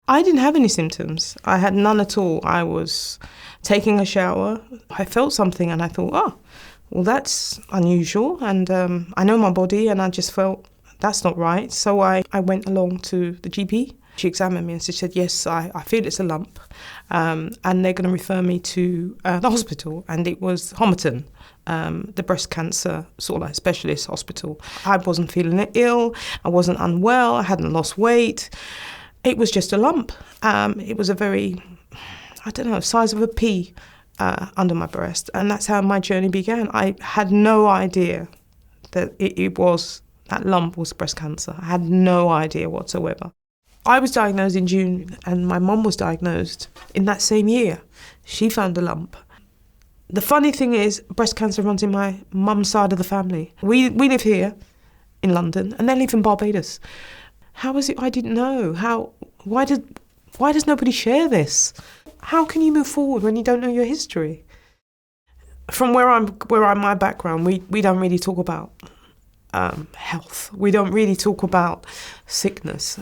I didn't have any symptoms. I had none at all. I was taking a shower. I felt something and I thought, oh, well, that's unusual. And I know my body and I just felt that's not right. So I went along to the GP. She examined me and she said, yes, I feel it's a lump. And they're going to refer me to the hospital. And it was Homerton, the breast cancer sort of like specialist hospital. I wasn't feeling ill. I wasn't unwell. I hadn't lost weight. It was just a lump. It was a very, size of a pea under my breast. And that's how my journey began. I had no idea that that lump was breast cancer. I had no idea whatsoever. I was diagnosed in June and my mum was diagnosed in that same year. She found a lump. The funny thing is, breast cancer runs in my mum's side of the family. We live here in London and they live in Barbados. How is it I didn't know? Why does nobody share this? How can you move forward when you don't know your history? From where I'm my background, we don't really talk about health. We don't really talk about sickness.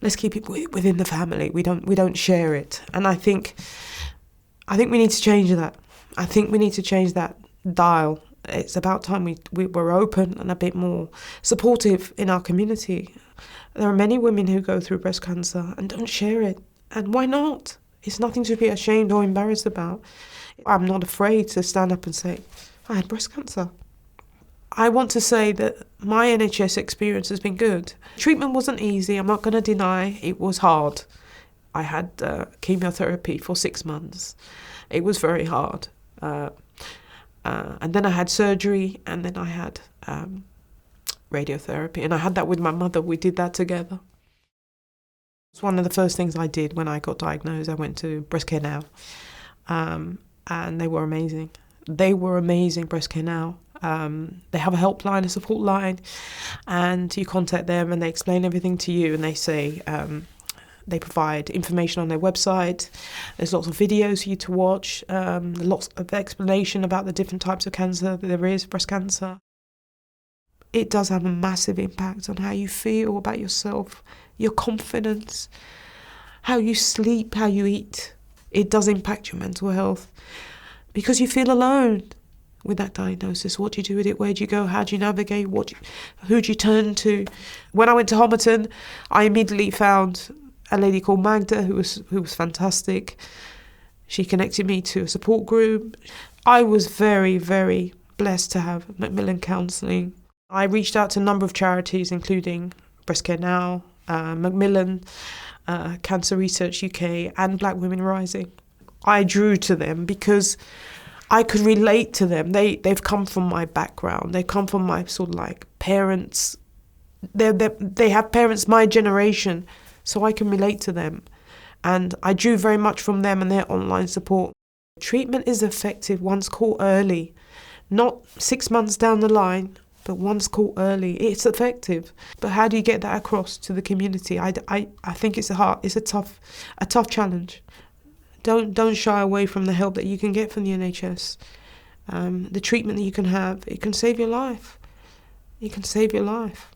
Let's keep it within the family. We don't share it. And I think we need to change that. I think we need to change that dial. It's about time we're open and a bit more supportive in our community. There are many women who go through breast cancer and don't share it. And why not? It's nothing to be ashamed or embarrassed about. I'm not afraid to stand up and say, I had breast cancer. I want to say that my NHS experience has been good. Treatment wasn't easy. I'm not going to deny it was hard. I had chemotherapy for 6 months. It was very hard. And then I had surgery and then I had radiotherapy. And I had that with my mother. We did that together. It's one of the first things I did when I got diagnosed. I went to Breast Care Now. And they were amazing. They were amazing, Breast Care Now. They have a helpline, a support line, and you contact them and they explain everything to you and they say they provide information on their website. There's lots of videos for you to watch, lots of explanation about the different types of cancer that there is, breast cancer. It does have a massive impact on how you feel about yourself, your confidence, how you sleep, how you eat. It does impact your mental health because you feel alone with that diagnosis. What do you do with it? Where do you go? How do you navigate? Who do you turn to? When I went to Homerton, I immediately found a lady called Magda who was fantastic. She connected me to a support group. I was very, very blessed to have Macmillan Counselling. I reached out to a number of charities, including Breast Care Now, Macmillan, Cancer Research UK, and Black Women Rising. I drew to them because I could relate to them. They've come from my background. They come from my sort of like parents. They have parents my generation, so I can relate to them. And I drew very much from them and their online support. Treatment is effective once caught early, not 6 months down the line, but once caught early. It's effective. But how do you get that across to the community? I think it's a tough challenge. Don't shy away from the help that you can get from the NHS. The treatment that you can have, it can save your life. It can save your life.